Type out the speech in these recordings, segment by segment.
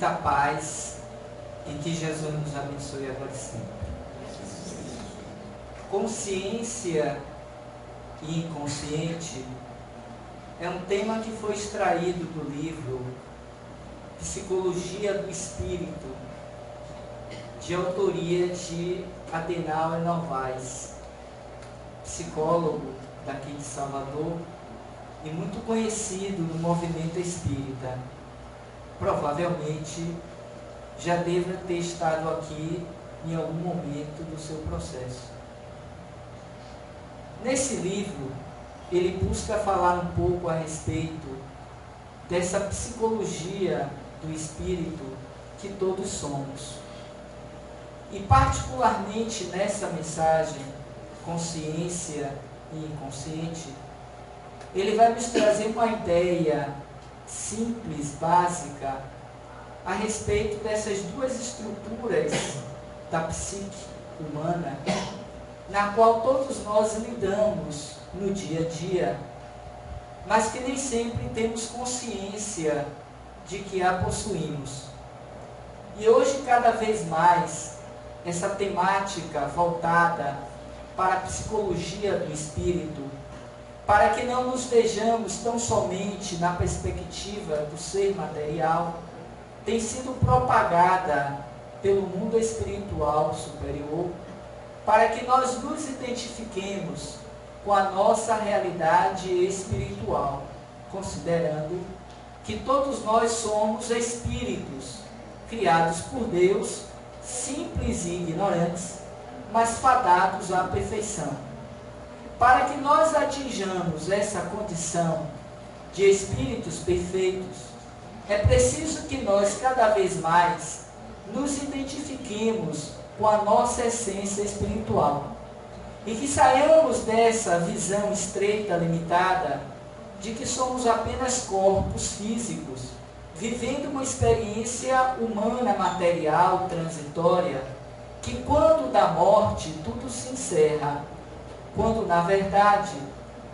muita paz e que Jesus nos abençoe agora e sempre. Consciência e inconsciente é um tema que foi extraído do livro Psicologia do Espírito, de autoria de Adenauer Novaes, psicólogo daqui de Salvador e muito conhecido no movimento espírita. Provavelmente já deve ter estado aqui em algum momento do seu processo. Nesse livro, ele busca falar um pouco a respeito dessa psicologia do espírito que todos somos. E particularmente nessa mensagem, consciência e inconsciente, ele vai nos trazer uma ideia simples, básica, a respeito dessas duas estruturas da psique humana, na qual todos nós lidamos no dia a dia, mas que nem sempre temos consciência de que a possuímos. E hoje, cada vez mais, essa temática voltada para a psicologia do espírito, para que não nos vejamos tão somente na perspectiva do ser material, tem sido propagada pelo mundo espiritual superior, para que nós nos identifiquemos com a nossa realidade espiritual, considerando que todos nós somos espíritos criados por Deus, simples e ignorantes, mas fadados à perfeição. Para que nós atinjamos essa condição de espíritos perfeitos, é preciso que nós cada vez mais nos identifiquemos com a nossa essência espiritual e que saiamos dessa visão estreita, limitada, de que somos apenas corpos físicos, vivendo uma experiência humana, material, transitória, que quando da morte tudo se encerra, quando na verdade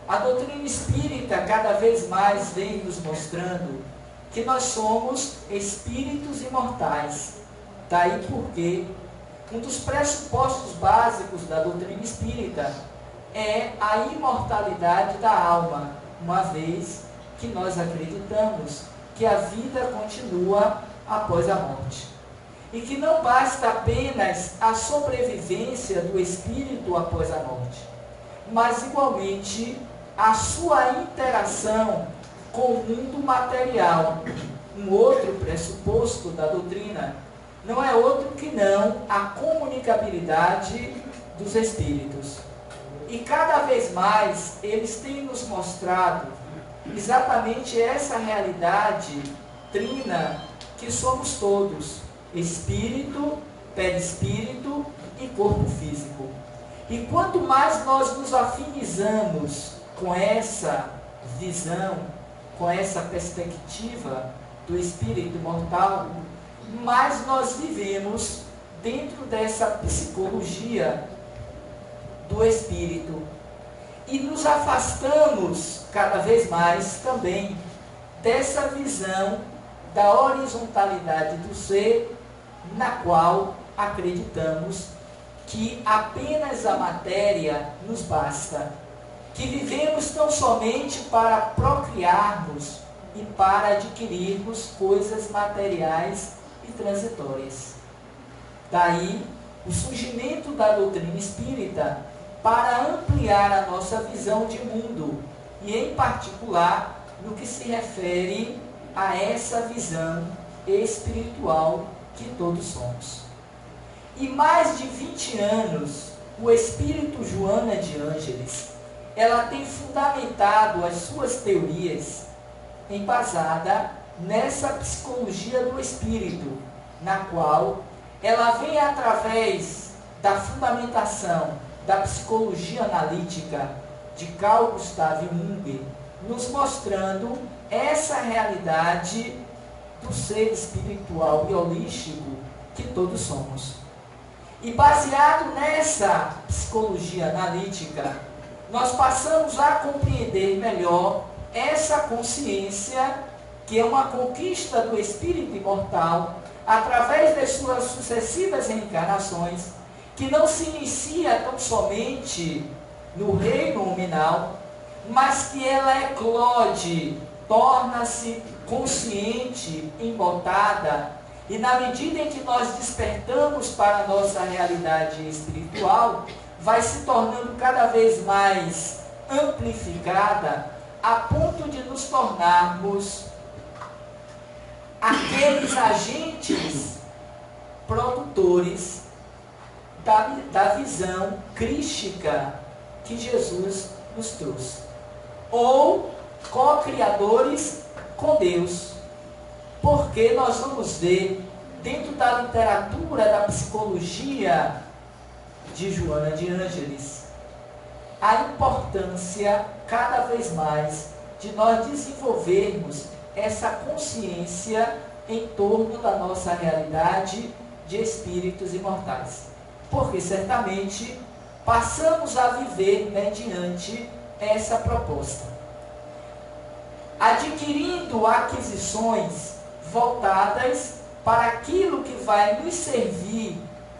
a doutrina espírita cada vez mais vem nos mostrando que nós somos espíritos imortais. Daí porque um dos pressupostos básicos da doutrina espírita é a imortalidade da alma, uma vez que nós acreditamos que a vida continua após a morte. E que não basta apenas a sobrevivência do espírito após a morte, mas igualmente a sua interação com o mundo material. Um outro pressuposto da doutrina não é outro que não a comunicabilidade dos espíritos. E cada vez mais eles têm nos mostrado exatamente essa realidade trina que somos todos: espírito, perispírito e corpo físico. E quanto mais nós nos afinizamos com essa visão, com essa perspectiva do espírito imortal, mais nós vivemos dentro dessa psicologia do espírito e nos afastamos cada vez mais também dessa visão da horizontalidade do ser, na qual acreditamos que apenas a matéria nos basta, que vivemos tão somente para procriarmos e para adquirirmos coisas materiais e transitórias. Daí o surgimento da doutrina espírita para ampliar a nossa visão de mundo e, em particular, no que se refere a essa visão espiritual que todos somos. E mais de 20 anos, o espírito Joana de Ângeles, ela tem fundamentado as suas teorias embasada nessa psicologia do espírito, na qual ela vem através da fundamentação da psicologia analítica de Carl Gustav Jung, nos mostrando essa realidade do ser espiritual e holístico que todos somos. E baseado nessa psicologia analítica, nós passamos a compreender melhor essa consciência que é uma conquista do espírito imortal, através das suas sucessivas reencarnações, que não se inicia tão somente no reino nominal, mas que ela eclode, torna-se consciente, embotada, e na medida em que nós despertamos para a nossa realidade espiritual, vai se tornando cada vez mais amplificada, a ponto de nos tornarmos aqueles agentes produtores da visão crística que Jesus nos trouxe, ou co-criadores com Deus, porque nós vamos ver dentro da literatura da psicologia de Joana de Ângeles a importância cada vez mais de nós desenvolvermos essa consciência em torno da nossa realidade de espíritos imortais, porque certamente passamos a viver mediante essa proposta, adquirindo aquisições voltadas para aquilo que vai nos servir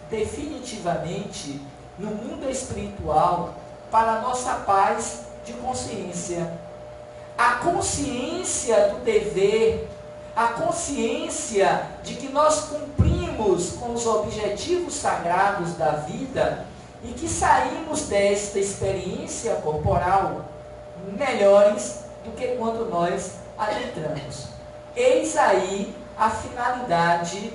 definitivamente no mundo espiritual para a nossa paz de consciência. A consciência do dever, a consciência de que nós cumprimos com os objetivos sagrados da vida e que saímos desta experiência corporal melhores do que quando nós adentramos. Eis aí a finalidade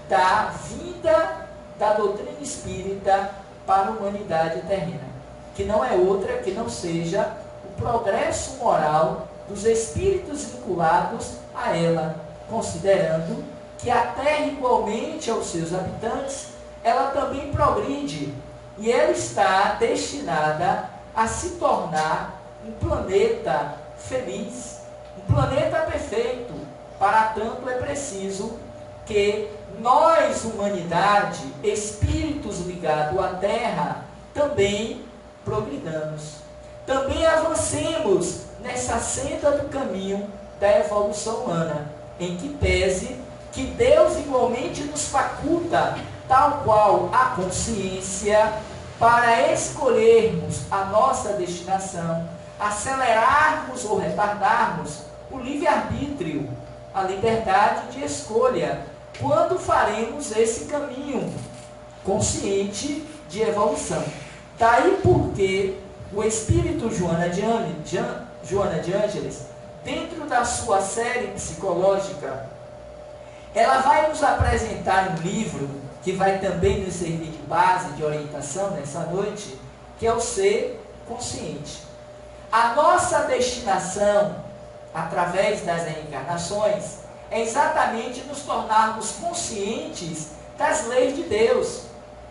da vinda da doutrina espírita para a humanidade terrena, que não é outra que não seja o progresso moral dos espíritos vinculados a ela, considerando que a Terra, igualmente aos seus habitantes, ela também progride, e ela está destinada a se tornar um planeta feliz, um planeta perfeito. Para tanto, é preciso que nós, humanidade, espíritos ligados à Terra, também progridamos, também avancemos nessa senda do caminho da evolução humana, em que pese que Deus igualmente nos faculta, tal qual a consciência, para escolhermos a nossa destinação, acelerarmos ou retardarmos o livre-arbítrio, a liberdade de escolha, quando faremos esse caminho consciente de evolução. Daí porque o Espírito Joana de Ângeles, dentro da sua série psicológica, ela vai nos apresentar um livro que vai também nos servir de base, de orientação nessa noite, que é o Ser Consciente. A nossa destinação, através das reencarnações, é exatamente nos tornarmos conscientes das leis de Deus,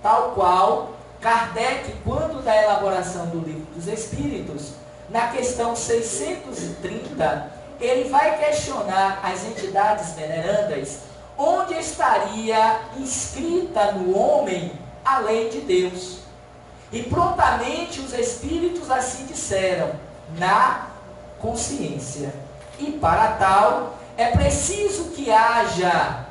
tal qual Kardec, quando da elaboração do Livro dos Espíritos, na questão 630, ele vai questionar as entidades venerandas onde estaria inscrita no homem a lei de Deus. E prontamente os espíritos assim disseram: na consciência. E para tal, é preciso que haja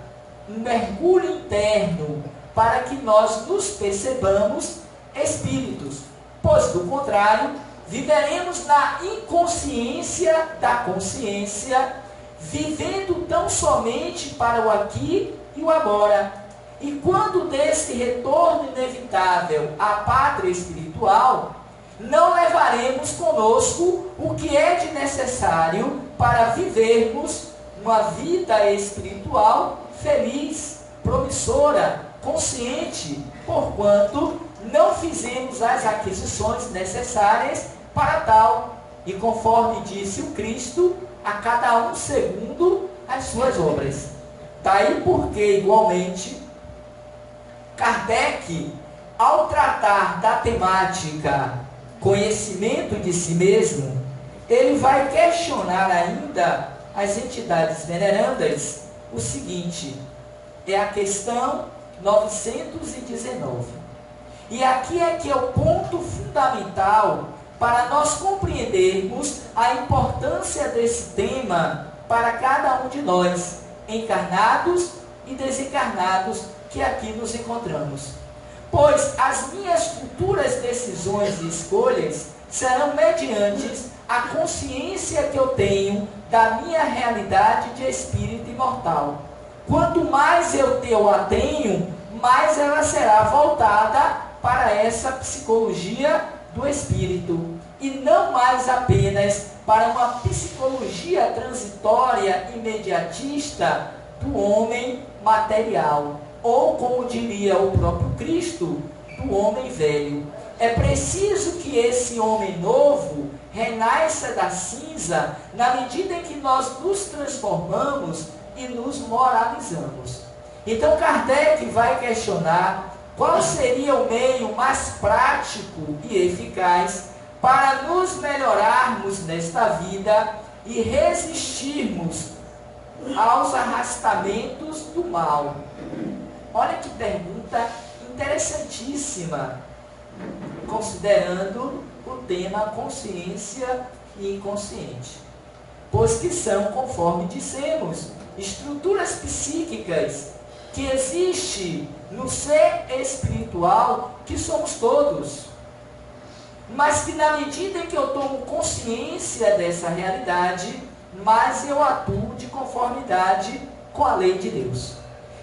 um mergulho interno para que nós nos percebamos espíritos, pois do contrário, viveremos na inconsciência da consciência, vivendo tão somente para o aqui e o agora. E quando desse retorno inevitável à pátria espiritual, não levaremos conosco o que é de necessário para vivermos uma vida espiritual feliz, promissora, consciente, porquanto não fizemos as aquisições necessárias para tal. E conforme disse o Cristo, a cada um segundo as suas obras. Daí porque, igualmente, Kardec, ao tratar da temática conhecimento de si mesmo, ele vai questionar ainda as entidades venerandas o seguinte, é a questão 919. E aqui é que é o ponto fundamental para nós compreendermos a importância desse tema para cada um de nós, encarnados e desencarnados, que aqui nos encontramos. Pois as minhas futuras decisões e escolhas serão mediante a consciência que eu tenho da minha realidade de espírito imortal. Quanto mais eu a tenho, mais ela será voltada para essa psicologia do espírito, e não mais apenas para uma psicologia transitória imediatista do homem material, ou, como diria o próprio Cristo, do homem velho. É preciso que esse homem novo renasça da cinza na medida em que nós nos transformamos e nos moralizamos. Então Kardec vai questionar qual seria o meio mais prático e eficaz para nos melhorarmos nesta vida e resistirmos aos arrastamentos do mal. Olha que pergunta interessantíssima, considerando o tema consciência e inconsciente. Pois que são, conforme dissemos, estruturas psíquicas que existem no ser espiritual que somos todos. Mas que na medida em que eu tomo consciência dessa realidade, mais eu atuo de conformidade com a lei de Deus.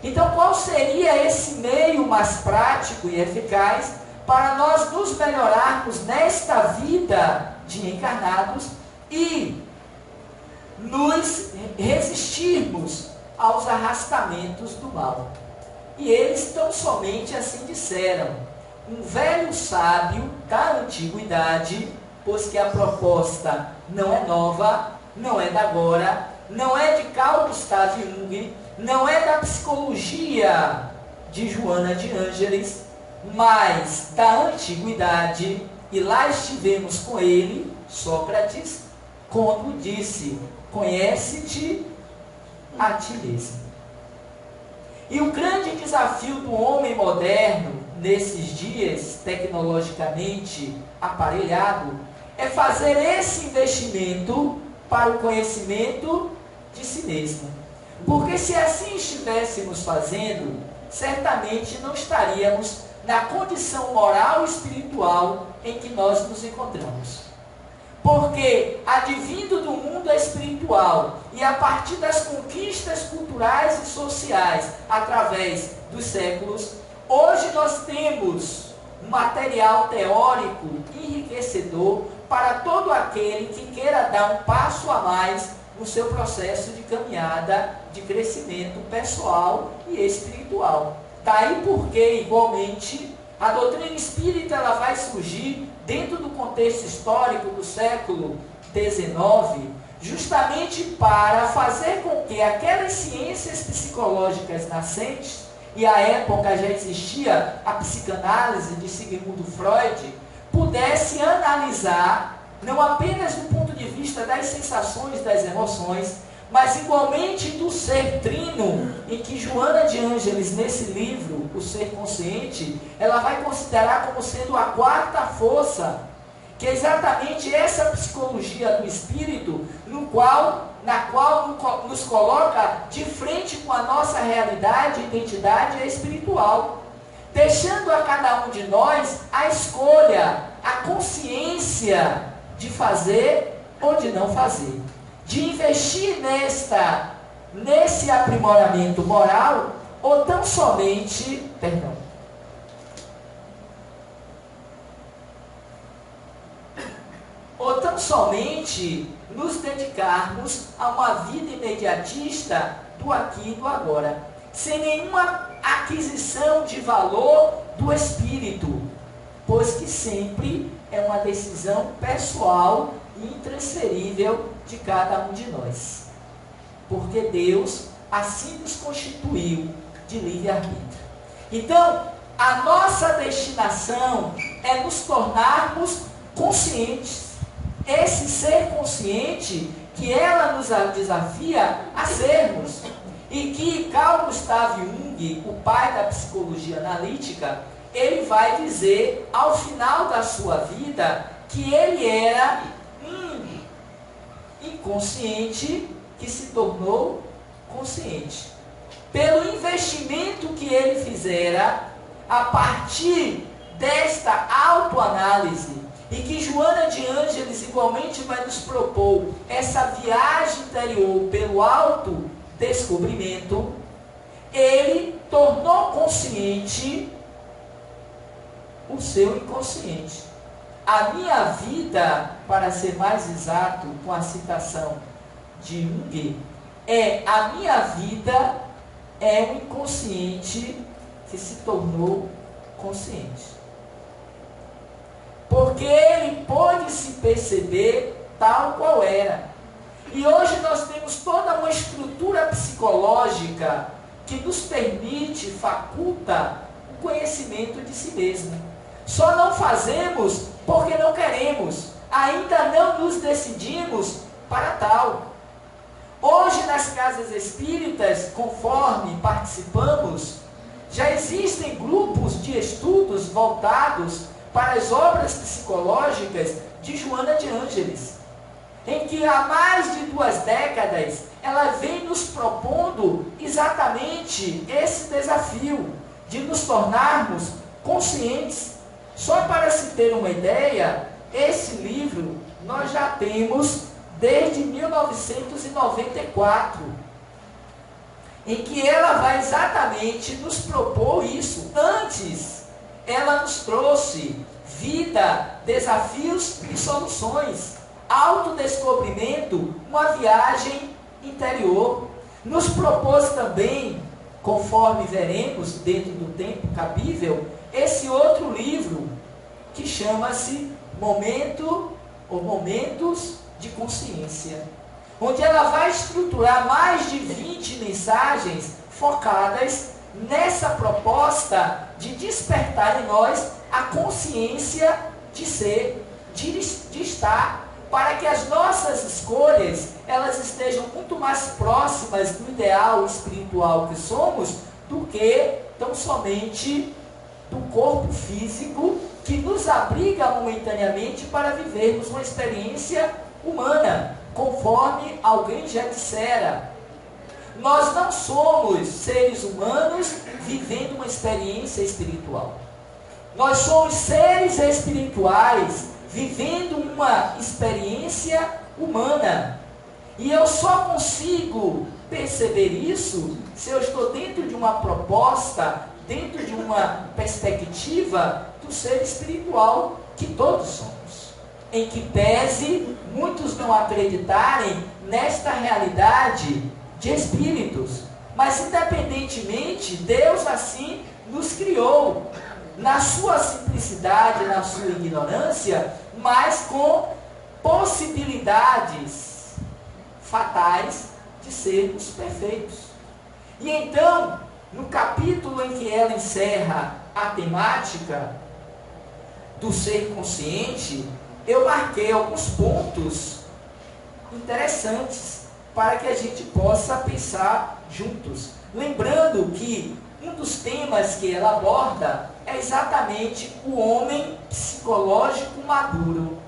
Então, qual seria esse meio mais prático e eficaz para nós nos melhorarmos nesta vida de encarnados e nos resistirmos aos arrastamentos do mal? E eles tão somente assim disseram: um velho sábio da antiguidade, pois que a proposta não é nova, não é da agora, não é de Carl Gustav Jung, não é da psicologia de Joana de Ângeles, mas da antiguidade, e lá estivemos com ele, Sócrates, quando disse: conhece-te a ti mesmo. E o grande desafio do homem moderno, nesses dias tecnologicamente aparelhado, é fazer esse investimento para o conhecimento de si mesmo. Porque se assim estivéssemos fazendo, certamente não estaríamos na condição moral e espiritual em que nós nos encontramos. Porque, advindo do mundo espiritual e a partir das conquistas culturais e sociais através dos séculos, hoje nós temos um material teórico enriquecedor para todo aquele que queira dar um passo a mais no seu processo de caminhada de crescimento pessoal e espiritual. Daí porque, igualmente, a doutrina espírita ela vai surgir dentro do contexto histórico do século XIX, justamente para fazer com que aquelas ciências psicológicas nascentes, e à época já existia a psicanálise de Sigmund Freud, pudesse analisar, não apenas do ponto de vista das sensações, das emoções, mas igualmente do ser trino, em que Joana de Ângeles, nesse livro, O Ser Consciente, ela vai considerar como sendo a quarta força, que é exatamente essa psicologia do espírito, na qual nos coloca de frente com a nossa realidade e identidade espiritual, deixando a cada um de nós a escolha, a consciência de fazer ou de não fazer, de investir nesse aprimoramento moral, ou tão somente, nos dedicarmos a uma vida imediatista do aqui e do agora, sem nenhuma aquisição de valor do espírito, pois que sempre é uma decisão pessoal e intransferível de cada um de nós. Porque Deus assim nos constituiu de livre-arbítrio. Então, a nossa destinação é nos tornarmos conscientes. Esse ser consciente que ela nos desafia a sermos. E que Carl Gustav Jung, o pai da psicologia analítica, ele vai dizer ao final da sua vida que ele era um inconsciente que se tornou consciente. Pelo investimento que ele fizera a partir desta autoanálise, e que Joana de Ângeles igualmente vai nos propor essa viagem interior pelo autodescobrimento, ele tornou consciente o seu inconsciente. A minha vida, para ser mais exato, com a citação de Jung, a minha vida é um inconsciente que se tornou consciente. Porque ele pôde se perceber tal qual era. E hoje nós temos toda uma estrutura psicológica que nos permite, faculta o conhecimento de si mesmo. Só não fazemos porque não queremos. Ainda não nos decidimos para tal. Hoje nas casas espíritas, conforme participamos, já existem grupos de estudos voltados para as obras psicológicas de Joana de Ângeles, em que há mais de 2 décadas ela vem nos propondo exatamente esse desafio de nos tornarmos conscientes. Só para se ter uma ideia, esse livro nós já temos desde 1994, em que ela vai exatamente nos propor isso. Antes, ela nos trouxe vida, desafios e soluções, autodescobrimento, uma viagem interior. Nos propôs também, conforme veremos dentro do tempo cabível, esse outro livro que chama-se Momentos de Consciência, onde ela vai estruturar mais de 20 mensagens focadas nessa proposta de despertar em nós a consciência de ser, de estar, para que as nossas escolhas elas estejam muito mais próximas do ideal espiritual que somos do que tão somente do corpo físico que nos abriga momentaneamente para vivermos uma experiência humana, conforme alguém já dissera. Nós não somos seres humanos vivendo uma experiência espiritual. Nós somos seres espirituais vivendo uma experiência humana. E eu só consigo perceber isso se eu estou dentro de uma proposta, dentro de uma perspectiva do ser espiritual que todos somos. Em que pese muitos não acreditarem nesta realidade de espíritos, mas independentemente, Deus assim nos criou, na sua simplicidade, na sua ignorância, mas com possibilidades fatais de sermos perfeitos. E então, no capítulo em que ela encerra a temática do ser consciente, eu marquei alguns pontos interessantes para que a gente possa pensar juntos. Lembrando que um dos temas que ela aborda é exatamente o homem psicológico maduro.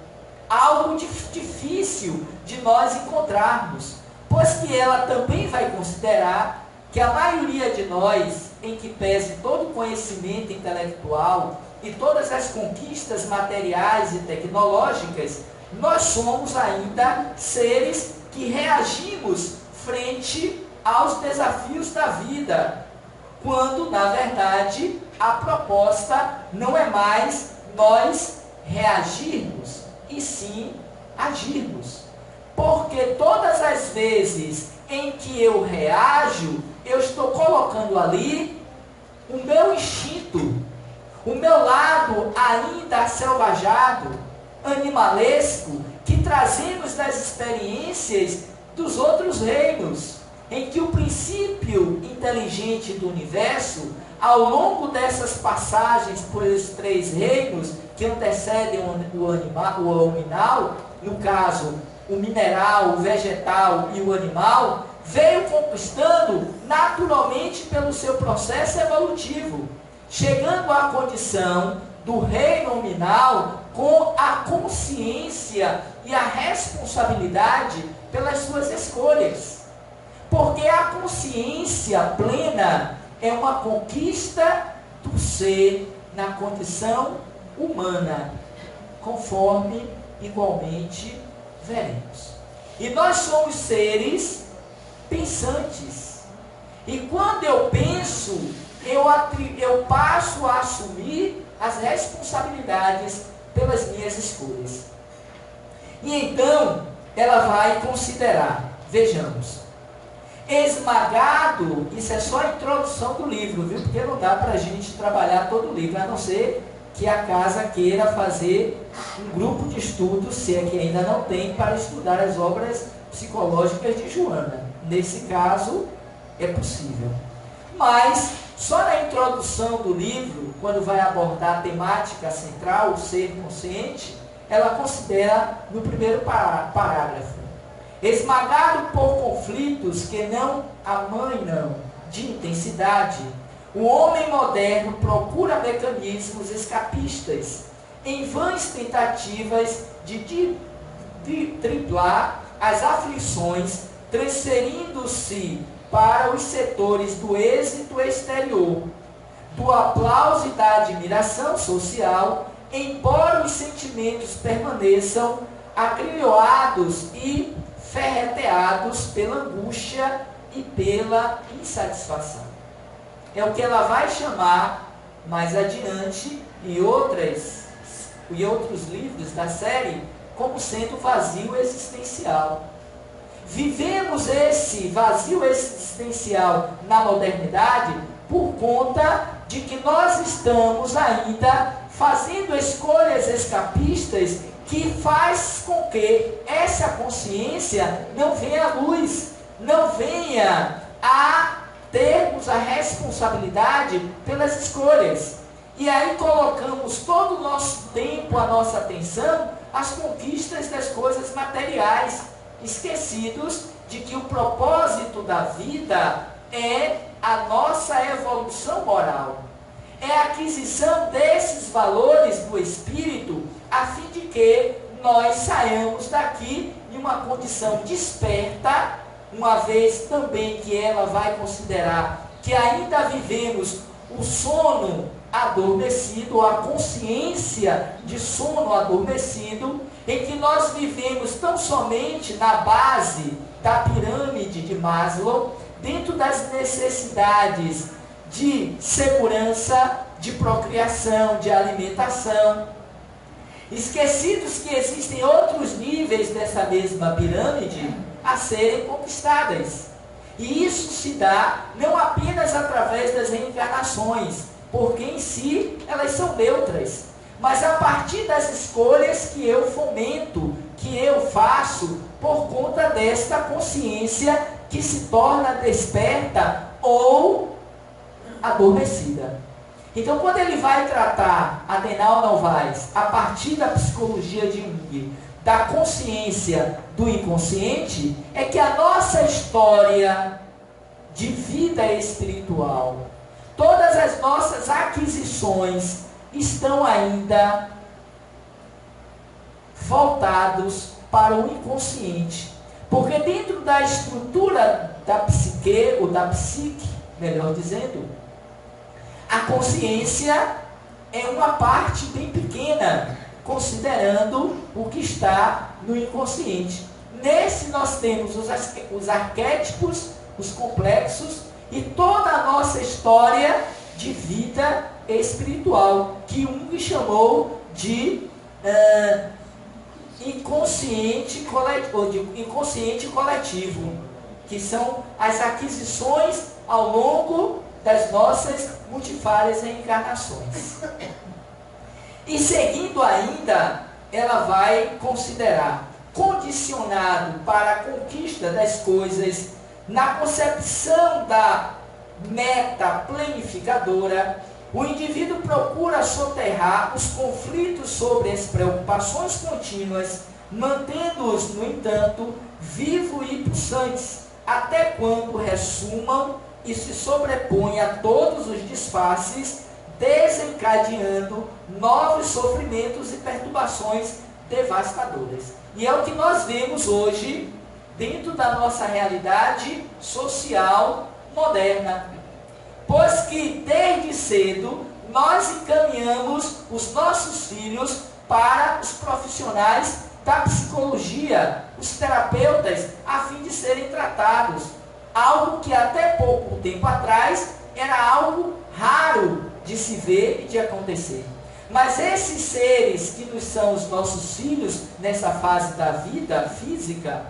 Algo difícil de nós encontrarmos, pois que ela também vai considerar que a maioria de nós, em que pese todo o conhecimento intelectual e todas as conquistas materiais e tecnológicas, nós somos ainda seres que reagimos frente aos desafios da vida, quando, na verdade, a proposta não é mais nós reagirmos, e sim agirmos. Porque todas as vezes em que eu reajo, eu estou colocando ali o meu instinto, o meu lado ainda selvajado, animalesco, que trazemos das experiências dos outros reinos, em que o princípio inteligente do universo, ao longo dessas passagens por esses 3 reinos que antecedem o nominal, no caso, o mineral, o vegetal e o animal, veio conquistando naturalmente pelo seu processo evolutivo, chegando à condição do reino nominal com a consciência e a responsabilidade pelas suas escolhas. Porque a consciência plena é uma conquista do ser na condição humana, conforme igualmente veremos. E nós somos seres pensantes. E quando eu penso, eu passo a assumir as responsabilidades pelas minhas escolhas. E então, ela vai considerar, vejamos, esmagado, isso é só a introdução do livro, viu? Porque não dá para a gente trabalhar todo o livro, a não ser que a casa queira fazer um grupo de estudos, se é que ainda não tem, para estudar as obras psicológicas de Joana. Nesse caso, é possível. Mas, só na introdução do livro, quando vai abordar a temática central, o ser consciente, ela considera no primeiro parágrafo: esmagado por conflitos que não amainam de intensidade, o homem moderno procura mecanismos escapistas, em vãs tentativas de driblar as aflições, transferindo-se para os setores do êxito exterior, do aplauso e da admiração social, embora os sentimentos permaneçam agrilhoados e ferreteados pela angústia e pela insatisfação. É o que ela vai chamar mais adiante em outros livros da série como sendo vazio existencial. Vivemos esse vazio existencial na modernidade por conta de que nós estamos ainda fazendo escolhas escapistas que faz com que essa consciência não venha à luz, não venha a termos a responsabilidade pelas escolhas. E aí colocamos todo o nosso tempo, a nossa atenção, às conquistas das coisas materiais, esquecidos de que o propósito da vida é a nossa evolução moral. É a aquisição desses valores do espírito, a fim de que nós saiamos daqui em uma condição desperta, uma vez também que ela vai considerar que ainda vivemos o sono adormecido, ou a consciência de sono adormecido, em que nós vivemos tão somente na base da pirâmide de Maslow, dentro das necessidades de segurança, de procriação, de alimentação, esquecidos que existem outros níveis dessa mesma pirâmide a serem conquistadas. E isso se dá não apenas através das reencarnações, porque em si elas são neutras, mas a partir das escolhas que eu fomento, que eu faço por conta desta consciência que se torna desperta ou adormecida. Então, quando ele vai tratar, Adenauer Novaes, a partir da psicologia de Jung, da consciência do inconsciente, é que a nossa história de vida espiritual, todas as nossas aquisições estão ainda voltados para o inconsciente. Porque dentro da estrutura da psique, ou da psique, melhor dizendo, a consciência é uma parte bem pequena, considerando o que está no inconsciente. Nesse nós temos os arquétipos, os complexos e toda a nossa história de vida espiritual, que Jung chamou de inconsciente coletivo, que são as aquisições ao longo das nossas multifárias reencarnações. E seguindo ainda, ela vai considerar condicionado para a conquista das coisas na concepção da meta planificadora, o indivíduo procura soterrar os conflitos sobre as preocupações contínuas, mantendo-os, no entanto, vivos e pulsantes, até quando ressumam e se sobrepõem a todos os disfarces, desencadeando novos sofrimentos e perturbações devastadoras. E é o que nós vemos hoje dentro da nossa realidade social moderna. Pois que desde cedo nós encaminhamos os nossos filhos para os profissionais da psicologia, os terapeutas, a fim de serem tratados. Algo que até pouco tempo atrás era algo raro de se ver e de acontecer. Mas esses seres que nos são os nossos filhos nessa fase da vida física,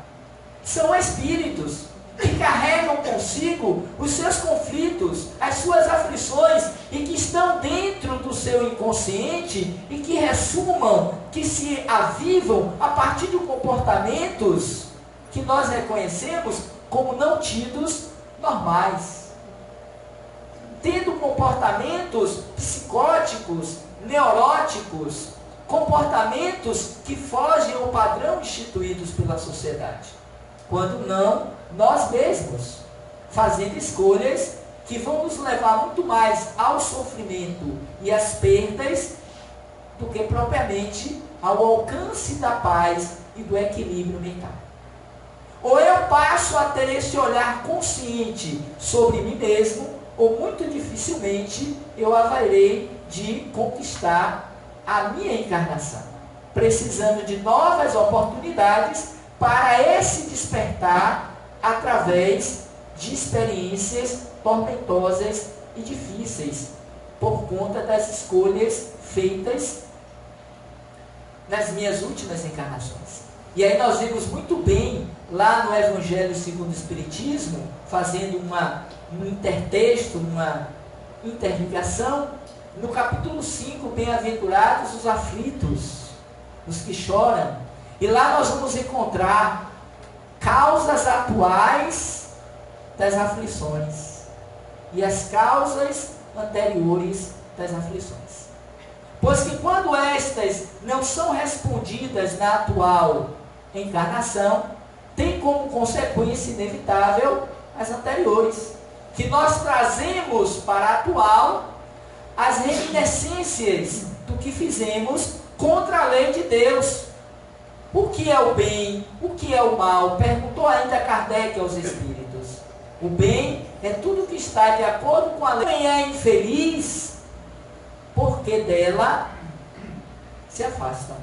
são espíritos que carregam consigo os seus conflitos, as suas aflições, e que estão dentro do seu inconsciente e que ressumam, que se avivam a partir de comportamentos que nós reconhecemos como não tidos normais. Tendo comportamentos psicóticos, neuróticos, comportamentos que fogem ao padrão instituídos pela sociedade. Quando não, nós mesmos, fazendo escolhas que vão nos levar muito mais ao sofrimento e às perdas do que propriamente ao alcance da paz e do equilíbrio mental. Ou eu passo a ter esse olhar consciente sobre mim mesmo, ou muito dificilmente eu haverei de conquistar a minha encarnação, precisando de novas oportunidades para esse despertar através de experiências tormentosas e difíceis, por conta das escolhas feitas nas minhas últimas encarnações. E aí nós vimos muito bem, lá no Evangelho segundo o Espiritismo, fazendo um intertexto, uma interligação, no capítulo 5, bem-aventurados os aflitos, os que choram. E lá nós vamos encontrar causas atuais das aflições e as causas anteriores das aflições. Pois que quando estas não são respondidas na atual encarnação, tem como consequência inevitável as anteriores, que nós trazemos para a atual as reminiscências do que fizemos contra a lei de Deus. O que é o bem? O que é o mal? Perguntou ainda Kardec aos espíritos. O bem é tudo que está de acordo com a lei. Quem é infeliz, porque dela se afastam.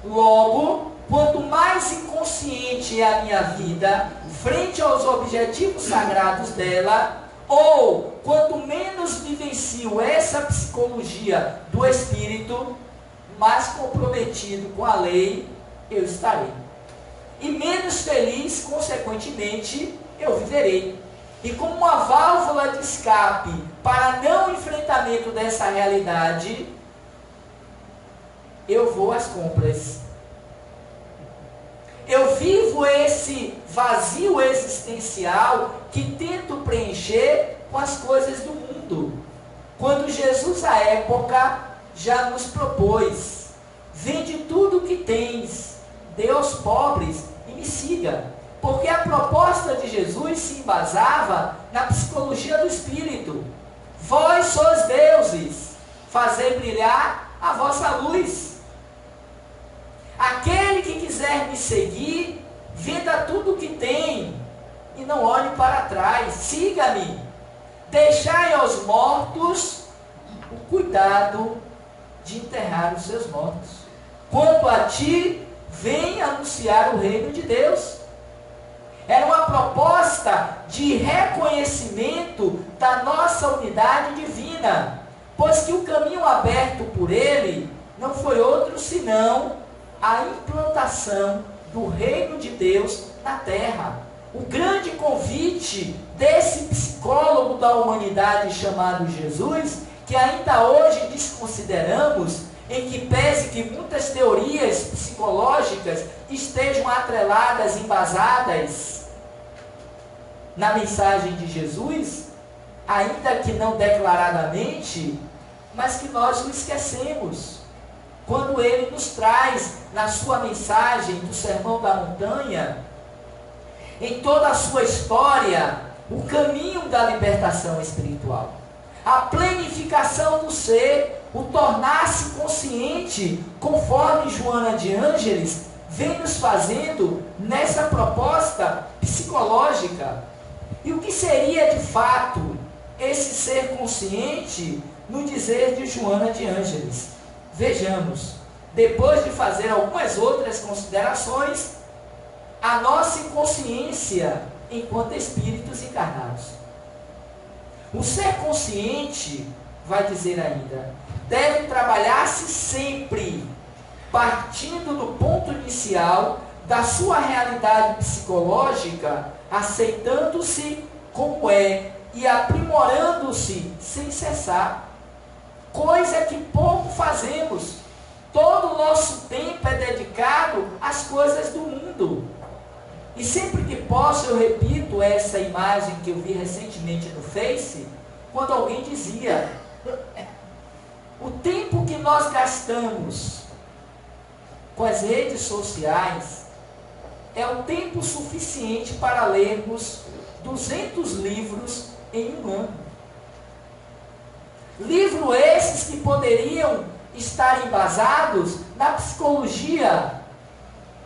Logo, quanto mais inconsciente é a minha vida frente aos objetivos sagrados dela, ou quanto menos vivencio essa psicologia do espírito, mais comprometido com a lei eu estarei. E menos feliz, consequentemente, eu viverei. E como uma válvula de escape para não enfrentamento dessa realidade, eu vou às compras. Eu vivo esse vazio existencial que tento preencher com as coisas do mundo. Quando Jesus, à época, já nos propôs: vende tudo o que tens, dê aos pobres e me siga. Porque a proposta de Jesus se embasava na psicologia do Espírito. Vós sois deuses, fazei brilhar a vossa luz. Aquele que quiser me seguir, venda tudo o que tem e não olhe para trás. Siga-me. Deixai aos mortos o cuidado de enterrar os seus mortos. Quanto a ti, vem anunciar o reino de Deus. Era uma proposta de reconhecimento da nossa unidade divina, pois que o caminho aberto por ele não foi outro senão a implantação do reino de Deus na terra. O grande convite desse psicólogo da humanidade chamado Jesus, que ainda hoje desconsideramos, em que pese que muitas teorias psicológicas estejam atreladas, embasadas na mensagem de Jesus, ainda que não declaradamente, mas que nós o esquecemos. Quando ele nos traz na sua mensagem do Sermão da Montanha, em toda a sua história, o caminho da libertação espiritual, a plenificação do ser, o tornar-se consciente, conforme Joana de Ângeles vem nos fazendo nessa proposta psicológica. E o que seria de fato esse ser consciente no dizer de Joana de Ângeles? Vejamos, depois de fazer algumas outras considerações, a nossa inconsciência enquanto espíritos encarnados. O ser consciente, vai dizer ainda, deve trabalhar-se sempre partindo do ponto inicial da sua realidade psicológica, aceitando-se como é e aprimorando-se sem cessar. Coisa que pouco fazemos. Todo o nosso tempo é dedicado às coisas do mundo. E sempre que posso eu repito essa imagem que eu vi recentemente no Face, quando alguém dizia: o tempo que nós gastamos com as redes sociais é o tempo suficiente para lermos 200 livros em um ano. Livros esses que poderiam estar embasados na psicologia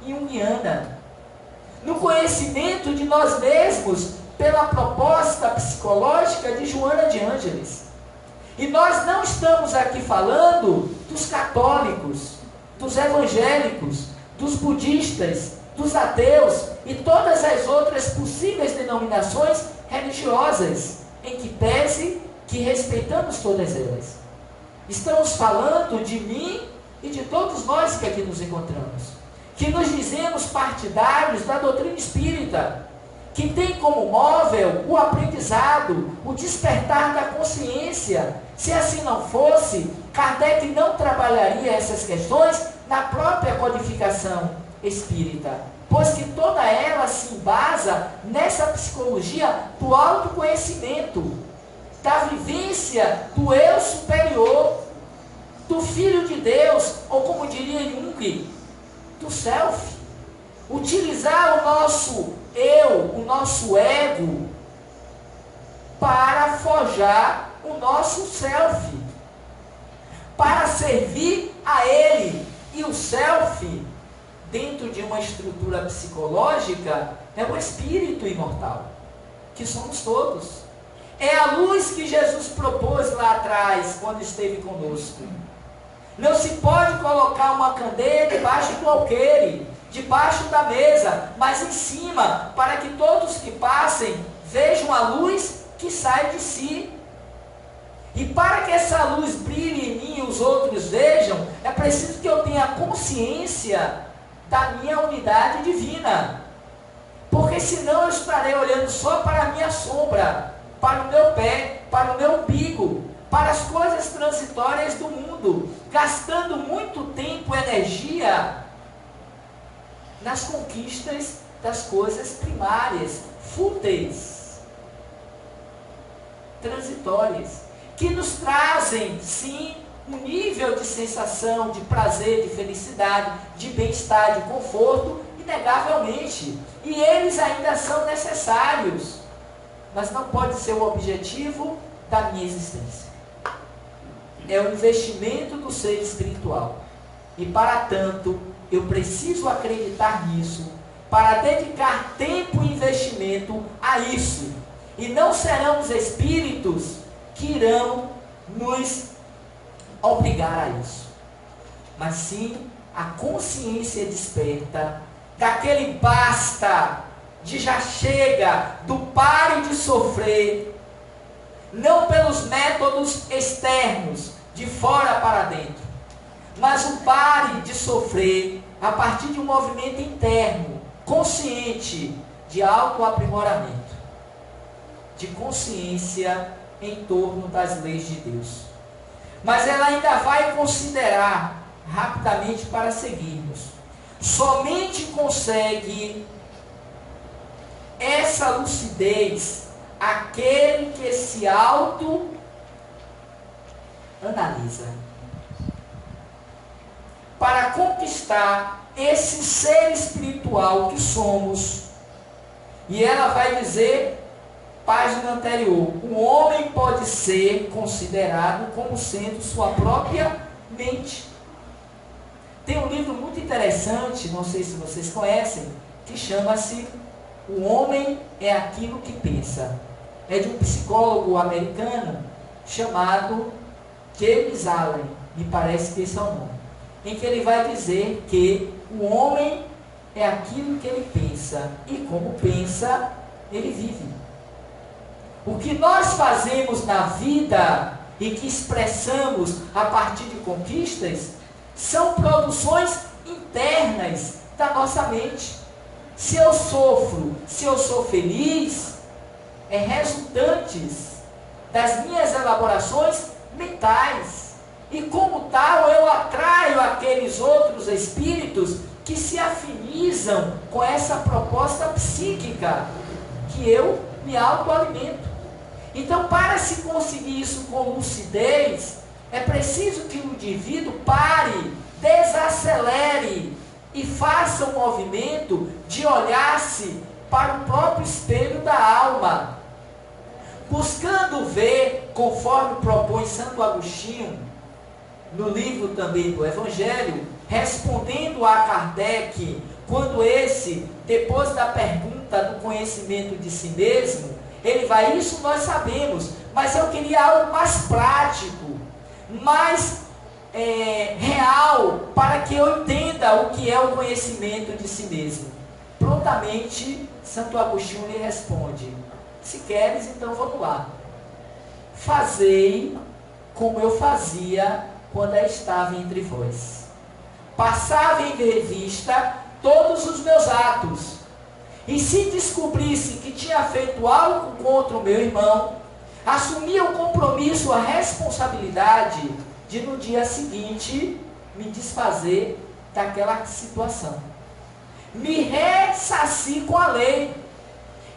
junguiana, no conhecimento de nós mesmos pela proposta psicológica de Joana de Ângeles. E nós não estamos aqui falando dos católicos, dos evangélicos, dos budistas, dos ateus e todas as outras possíveis denominações religiosas, em que pese que respeitamos todas elas. Estamos falando de mim e de todos nós que aqui nos encontramos, que nos dizemos partidários da doutrina espírita, que tem como móvel o aprendizado, o despertar da consciência. Se assim não fosse, Kardec não trabalharia essas questões na própria codificação espírita, pois que toda ela se embasa nessa psicologia do autoconhecimento, da vivência do eu superior, do Filho de Deus, ou como diria Jung, do self. Utilizar o nosso eu, o nosso ego, para forjar o nosso self, para servir a ele. E o self, dentro de uma estrutura psicológica, é o espírito imortal, que somos todos. É a luz que Jesus propôs lá atrás, quando esteve conosco. Não se pode colocar uma candeia debaixo do alqueire, debaixo da mesa, mas em cima, para que todos que passem vejam a luz que sai de si. E para que essa luz brilhe em mim e os outros vejam, é preciso que eu tenha consciência da minha unidade divina. Porque senão eu estarei olhando só para a minha sombra, para o meu pé, para o meu umbigo, para as coisas transitórias do mundo, gastando muito tempo e energia nas conquistas das coisas primárias, fúteis, transitórias, que nos trazem, sim, um nível de sensação, de prazer, de felicidade, de bem-estar, de conforto, inegavelmente. E eles ainda são necessários, mas não pode ser o objetivo da minha existência. É o investimento do ser espiritual. E para tanto, eu preciso acreditar nisso, para dedicar tempo e investimento a isso. E não serão os espíritos que irão nos obrigar a isso, mas sim a consciência desperta daquele basta, de já chega, do pare de sofrer, não pelos métodos externos, de fora para dentro, mas o pare de sofrer a partir de um movimento interno, consciente, de autoaprimoramento, de consciência em torno das leis de Deus. Mas ela ainda vai considerar, rapidamente para seguirmos, somente consegue essa lucidez aquele que se auto-analisa. Para conquistar esse ser espiritual que somos. E ela vai dizer, página anterior, o homem pode ser considerado como sendo sua própria mente. tem um livro muito interessante, não sei se vocês conhecem, que chama-se O Homem é Aquilo que Pensa. É de um psicólogo americano chamado James Allen, me parece que esse é o nome, em que ele vai dizer que o homem é aquilo que ele pensa, e como pensa, ele vive. O que nós fazemos na vida e que expressamos a partir de conquistas são produções internas da nossa mente. Se eu sofro, se eu sou feliz, é resultantes das minhas elaborações mentais. E como tal, eu atraio aqueles outros espíritos que se afinizam com essa proposta psíquica que eu me autoalimento. Então, para se conseguir isso com lucidez, é preciso que o indivíduo pare, desacelere e faça um movimento de olhar-se para o próprio espelho da alma, buscando ver, conforme propõe Santo Agostinho, no livro também do Evangelho, respondendo a Kardec, quando esse, depois da pergunta do conhecimento de si mesmo, ele vai, isso nós sabemos, mas eu queria algo mais prático, mais real, para que eu entenda o que é o conhecimento de si mesmo. Prontamente, Santo Agostinho lhe responde: se queres, então vamos lá. Fazei como eu fazia quando estava entre vós. Passava em revista todos os meus atos, e se descobrisse que tinha feito algo contra o meu irmão, assumia o compromisso, a responsabilidade de no dia seguinte me desfazer daquela situação. Me ressarci com a lei.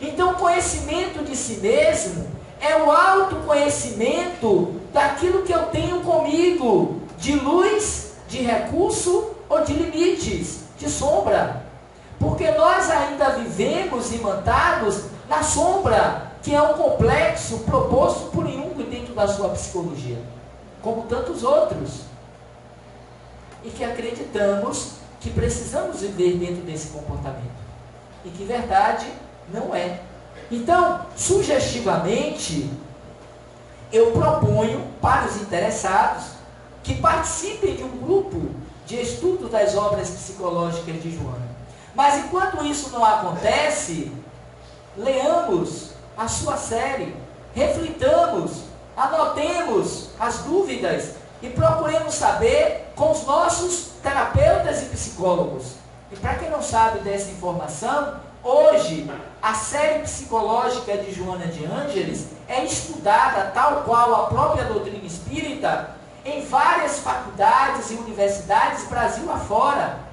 Então, o conhecimento de si mesmo é o autoconhecimento daquilo que eu tenho comigo, de luz, de recurso ou de limites, de sombra. Porque nós ainda vivemos imantados na sombra, que é um complexo proposto por Jung dentro da sua psicologia, como tantos outros. E que acreditamos que precisamos viver dentro desse comportamento. E que verdade não é. Então, sugestivamente, eu proponho para os interessados que participem de um grupo de estudo das obras psicológicas de Joana. Mas enquanto isso não acontece, leamos a sua série, reflitamos, anotemos as dúvidas e procuremos saber com os nossos terapeutas e psicólogos. E para quem não sabe dessa informação, hoje a série psicológica de Joana de Ângeles é estudada, tal qual a própria doutrina espírita, em várias faculdades e universidades Brasil afora.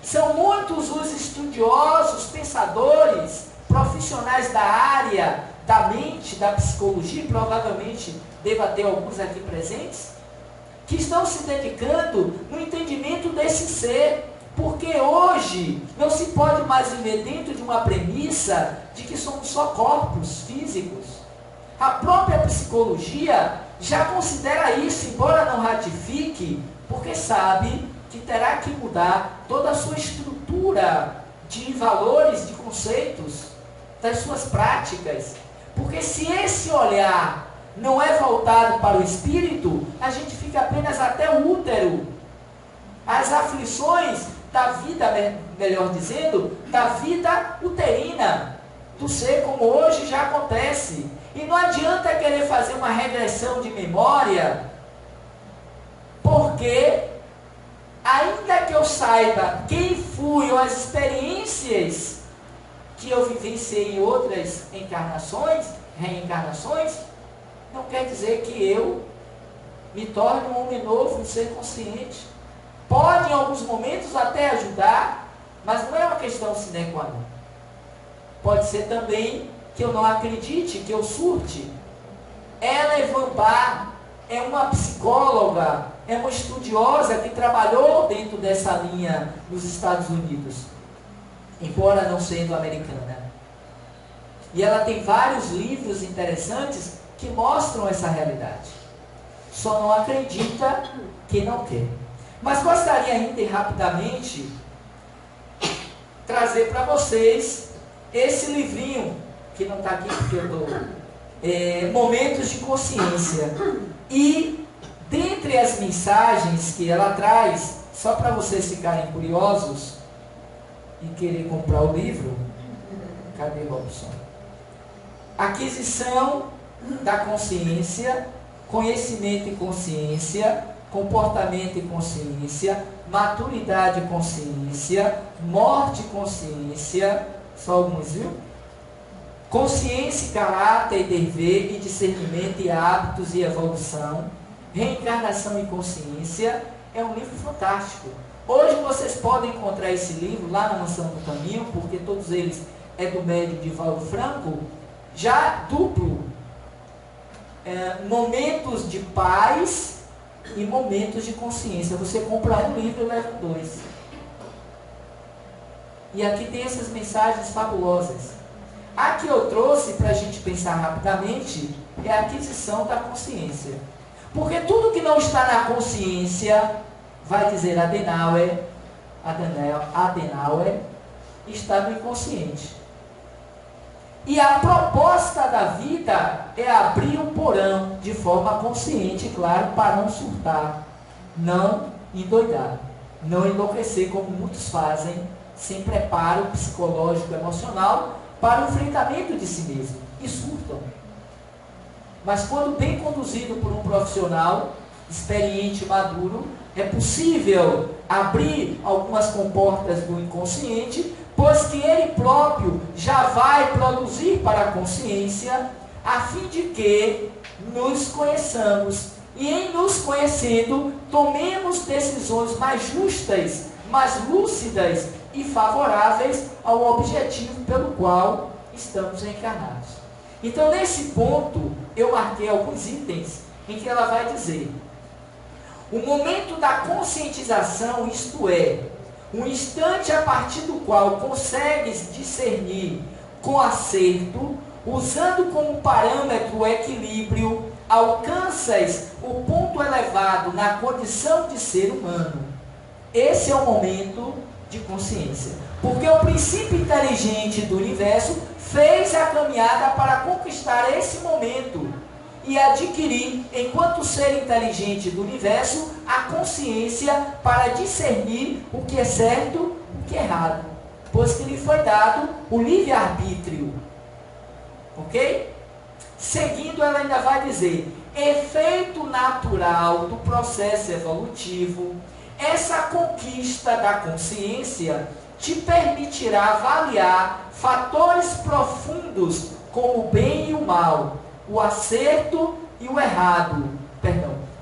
São muitos os estudiosos, pensadores, profissionais da área da mente, da psicologia, provavelmente deva ter alguns aqui presentes, que estão se dedicando no entendimento desse ser, porque hoje não se pode mais viver dentro de uma premissa de que somos só corpos físicos. A própria psicologia já considera isso, embora não ratifique, porque sabe que terá que mudar toda a sua estrutura de valores, de conceitos, das suas práticas. Porque se esse olhar não é voltado para o espírito, a gente fica apenas até o útero. As aflições da vida, melhor dizendo, da vida uterina, do ser, como hoje já acontece. E não adianta querer fazer uma regressão de memória, porque ainda que eu saiba quem fui ou as experiências que eu vivenciei em outras encarnações, reencarnações, não quer dizer que eu me torne um homem novo, um ser consciente. Pode em alguns momentos até ajudar, mas não é uma questão sine qua non. Pode ser também que eu não acredite, que eu surte. Ela, Evan Barr, é uma psicóloga, é uma estudiosa que trabalhou dentro dessa linha nos Estados Unidos, embora não sendo americana. E ela tem vários livros interessantes que mostram essa realidade. Só não acredita quem não quer. Mas gostaria ainda, e rapidamente, trazer para vocês esse livrinho, que não está aqui porque eu estou... Momentos de Consciência. E, dentre as mensagens que ela traz, só para vocês ficarem curiosos e querer comprar o livro, cadê Robson? Aquisição da consciência, conhecimento e consciência, comportamento e consciência, maturidade e consciência, morte e consciência, só alguns, viu? Consciência, caráter e dever e discernimento e hábitos e evolução, reencarnação e consciência. É um livro fantástico. Hoje vocês podem encontrar esse livro lá na Mansão do Caminho, porque todos eles é do médium Divaldo Franco, já duplo. Momentos de paz e momentos de consciência. Você compra um livro e leva dois. E aqui tem essas mensagens fabulosas. A que eu trouxe para a gente pensar rapidamente é a aquisição da consciência. Porque tudo que não está na consciência, vai dizer Adenauer, está no inconsciente. E a proposta da vida é abrir um porão de forma consciente, claro, para não surtar, não endoidar, não enlouquecer como muitos fazem, sem preparo psicológico, emocional, para o enfrentamento de si mesmo, e surtam. Mas quando bem conduzido por um profissional experiente e maduro, é possível abrir algumas comportas do inconsciente, pois que ele próprio já vai produzir para a consciência, a fim de que nos conheçamos e, em nos conhecendo, tomemos decisões mais justas, mais lúcidas e favoráveis ao objetivo pelo qual estamos encarnados. Então, nesse ponto, eu marquei alguns itens em que ela vai dizer: o momento da conscientização, isto é, um instante a partir do qual consegues discernir com acerto, usando como parâmetro o equilíbrio, alcanças o ponto elevado na condição de ser humano. Esse é o momento de consciência. Porque o princípio inteligente do universo fez a caminhada para conquistar esse momento e adquirir, enquanto ser inteligente do universo, a consciência para discernir o que é certo e o que é errado, pois que lhe foi dado o livre-arbítrio. Ok? Seguindo, ela ainda vai dizer: efeito natural do processo evolutivo, essa conquista da consciência te permitirá avaliar fatores profundos como o bem e o mal, o acerto e o errado,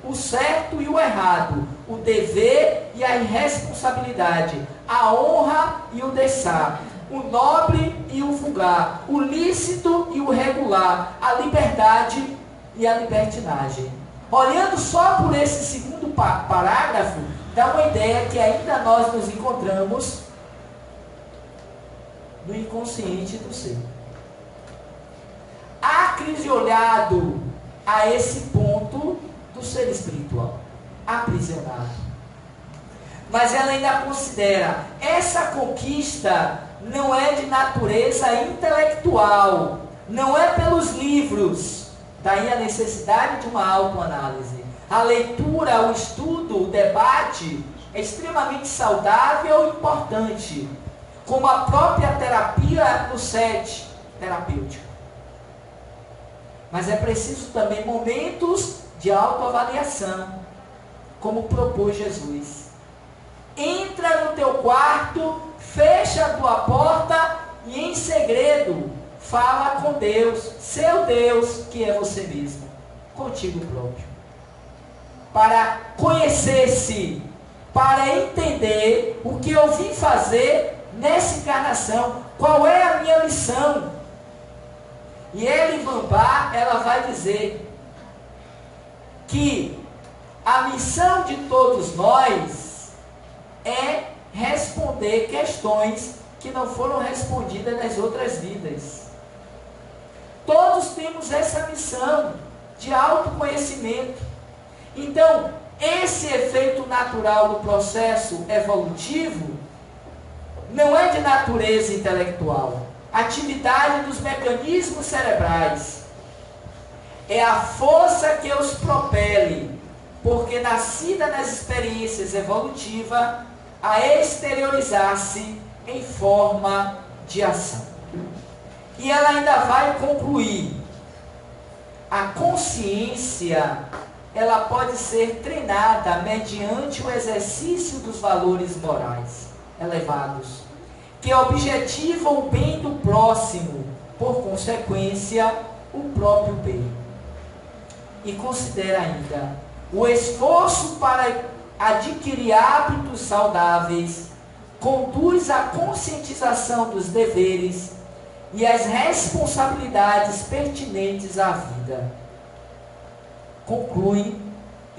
o certo e o errado, o dever e a irresponsabilidade, a honra e o deixar, o nobre e o vulgar, o lícito e o regular, a liberdade e a libertinagem. Olhando só por esse segundo parágrafo, dá uma ideia que ainda nós nos encontramos no inconsciente do ser. Acrisolhado a esse ponto do ser espiritual, aprisionado. Mas ela ainda considera: essa conquista não é de natureza intelectual, não é pelos livros, daí a necessidade de uma autoanálise. A leitura, o estudo, o debate é extremamente saudável e importante, como a própria terapia no set terapêutico. Mas é preciso também momentos de autoavaliação, como propôs Jesus. Entra no teu quarto, fecha a tua porta e em segredo fala com Deus, seu Deus, que é você mesmo, contigo próprio. Para conhecer-se, para entender o que eu vim fazer nessa encarnação, qual é a minha missão. E Ellen Van Baar, ela vai dizer que a missão de todos nós é responder questões que não foram respondidas nas outras vidas. Todos temos essa missão de autoconhecimento. Então, esse efeito natural do processo evolutivo não é de natureza intelectual. Atividade dos mecanismos cerebrais. É a força que os propele, porque nascida nas experiências evolutivas, a exteriorizar-se em forma de ação. E ela ainda vai concluir: a consciência, ela pode ser treinada mediante o exercício dos valores morais elevados, que objetivam o bem do próximo, por consequência, o próprio bem. E considera ainda o esforço para adquirir hábitos saudáveis, conduz à conscientização dos deveres e às responsabilidades pertinentes à vida. Conclui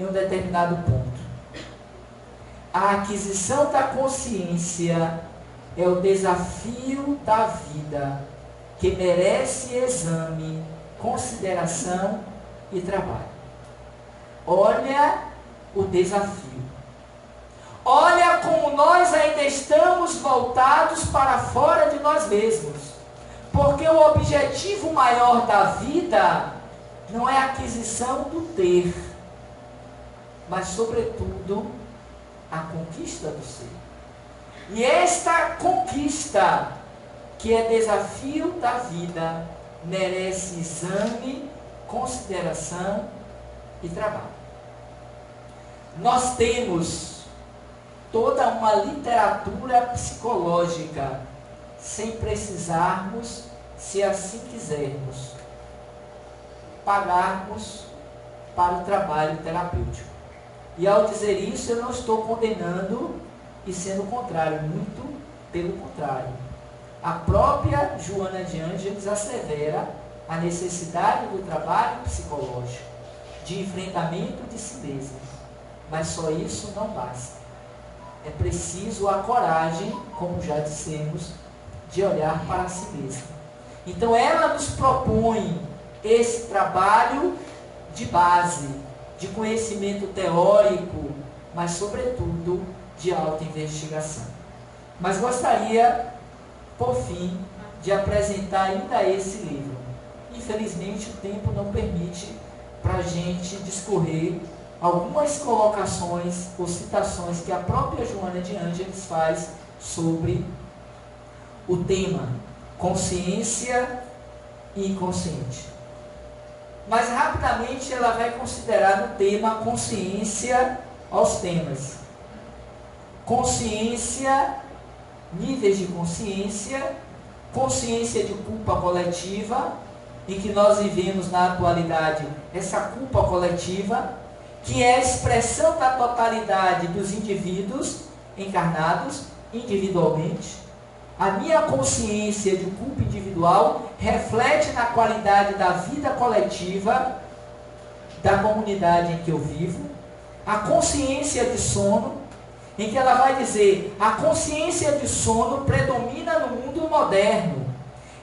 em um determinado ponto: a aquisição da consciência é o desafio da vida, que merece exame, consideração e trabalho. Olha o desafio. Olha como nós ainda estamos voltados para fora de nós mesmos. Porque o objetivo maior da vida não é a aquisição do ter, mas, sobretudo, a conquista do ser. E esta conquista, que é desafio da vida, merece exame, consideração e trabalho. Nós temos toda uma literatura psicológica, sem precisarmos, se assim quisermos, pagarmos para o trabalho terapêutico. E ao dizer isso, eu não estou condenando e sendo contrário, muito pelo contrário. A própria Joana de Ângeles assevera a necessidade do trabalho psicológico, de enfrentamento de si mesmo. Mas só isso não basta. É preciso a coragem, como já dissemos, de olhar para si mesmo. Então ela nos propõe esse trabalho de base, de conhecimento teórico, mas sobretudo de autoinvestigação. Mas gostaria, por fim, de apresentar ainda esse livro. Infelizmente o tempo não permite para a gente discorrer algumas colocações ou citações que a própria Joana de Ângeles faz sobre o tema consciência e inconsciente. Mas rapidamente ela vai considerar no tema consciência aos temas. Consciência, níveis de consciência, consciência de culpa coletiva, em que nós vivemos na atualidade essa culpa coletiva, que é a expressão da totalidade dos indivíduos encarnados individualmente. A minha consciência de culpa individual reflete na qualidade da vida coletiva da comunidade em que eu vivo. A consciência de sono, em que ela vai dizer: a consciência de sono predomina no mundo moderno,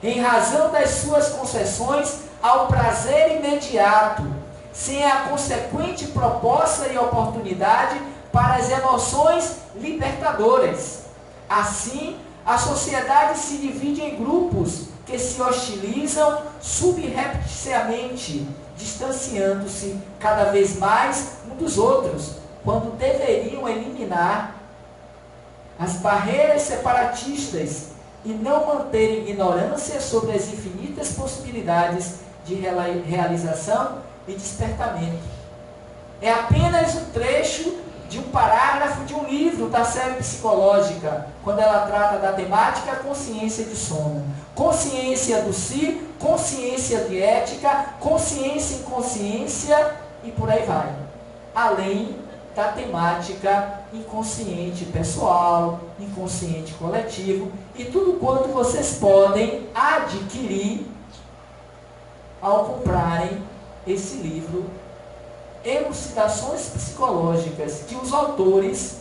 em razão das suas concessões ao prazer imediato, sem a consequente proposta e oportunidade para as emoções libertadoras. Assim, a sociedade se divide em grupos que se hostilizam subrepticiamente, distanciando-se cada vez mais um dos outros, quando deveriam eliminar as barreiras separatistas e não manter ignorância sobre as infinitas possibilidades de realização e despertamento. É apenas um trecho de um parágrafo de um livro da série psicológica, quando ela trata da temática consciência de sono. Consciência do si, consciência de ética, consciência e inconsciência, e por aí vai. Além da temática inconsciente pessoal, inconsciente coletivo, e tudo quanto vocês podem adquirir ao comprarem esse livro, Elucidações Psicológicas, que os autores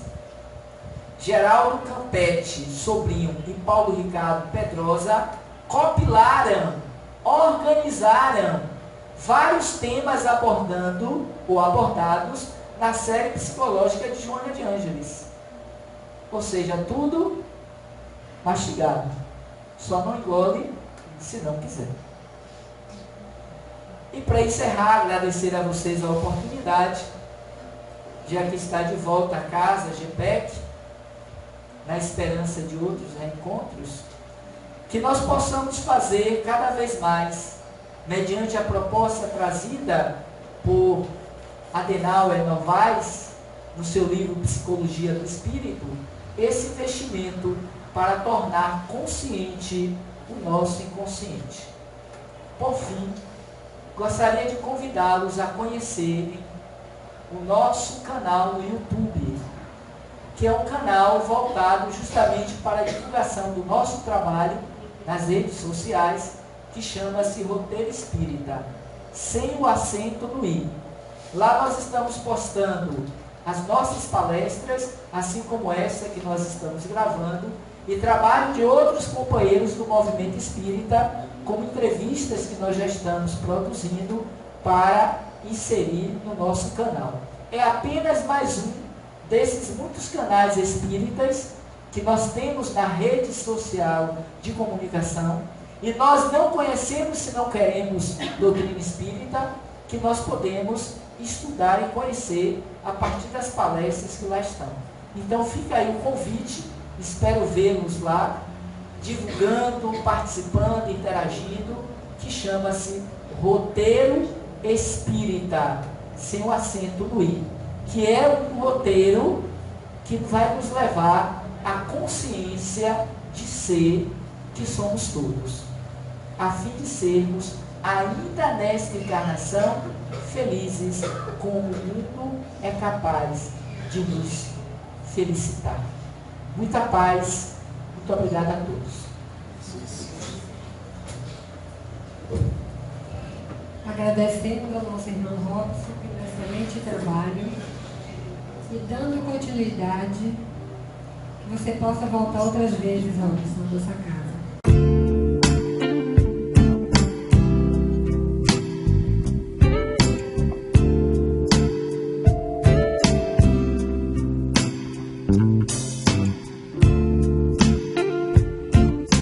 Geraldo Campetti, Sobrinho e Paulo Ricardo Pedrosa compilaram, organizaram vários temas abordando ou abordados na série psicológica de Joana de Ângeles. Ou seja, tudo mastigado. Só não engole se não quiser. E para encerrar, agradecer a vocês a oportunidade de aqui estar de volta à casa GPEC, na esperança de outros reencontros, que nós possamos fazer cada vez mais, mediante a proposta trazida por Adenauer Novaes, no seu livro Psicologia do Espírito, esse investimento para tornar consciente o nosso inconsciente. Por fim, gostaria de convidá-los a conhecerem o nosso canal no YouTube, que é um canal voltado justamente para a divulgação do nosso trabalho nas redes sociais, que chama-se Roteiro Espírita, sem o acento no i. Lá nós estamos postando as nossas palestras, assim como essa que nós estamos gravando, e trabalho de outros companheiros do movimento espírita, como entrevistas que nós já estamos produzindo para inserir no nosso canal. É apenas mais um desses muitos canais espíritas que nós temos na rede social de comunicação, e nós não conhecemos, se não queremos, doutrina espírita, que nós podemos estudar e conhecer a partir das palestras que lá estão. Então fica aí o convite, espero vê-los lá, divulgando, participando, interagindo, que chama-se Roteiro Espírita, sem o acento no i, que é um roteiro que vai nos levar à consciência de ser que somos todos, a fim de sermos, ainda nesta encarnação, felizes como o mundo é capaz de nos felicitar. Muita paz, muito obrigado a todos. Agradecendo ao nosso irmão Robson pelo excelente trabalho e dando continuidade, que você possa voltar outras vezes, Robson, à nossa casa.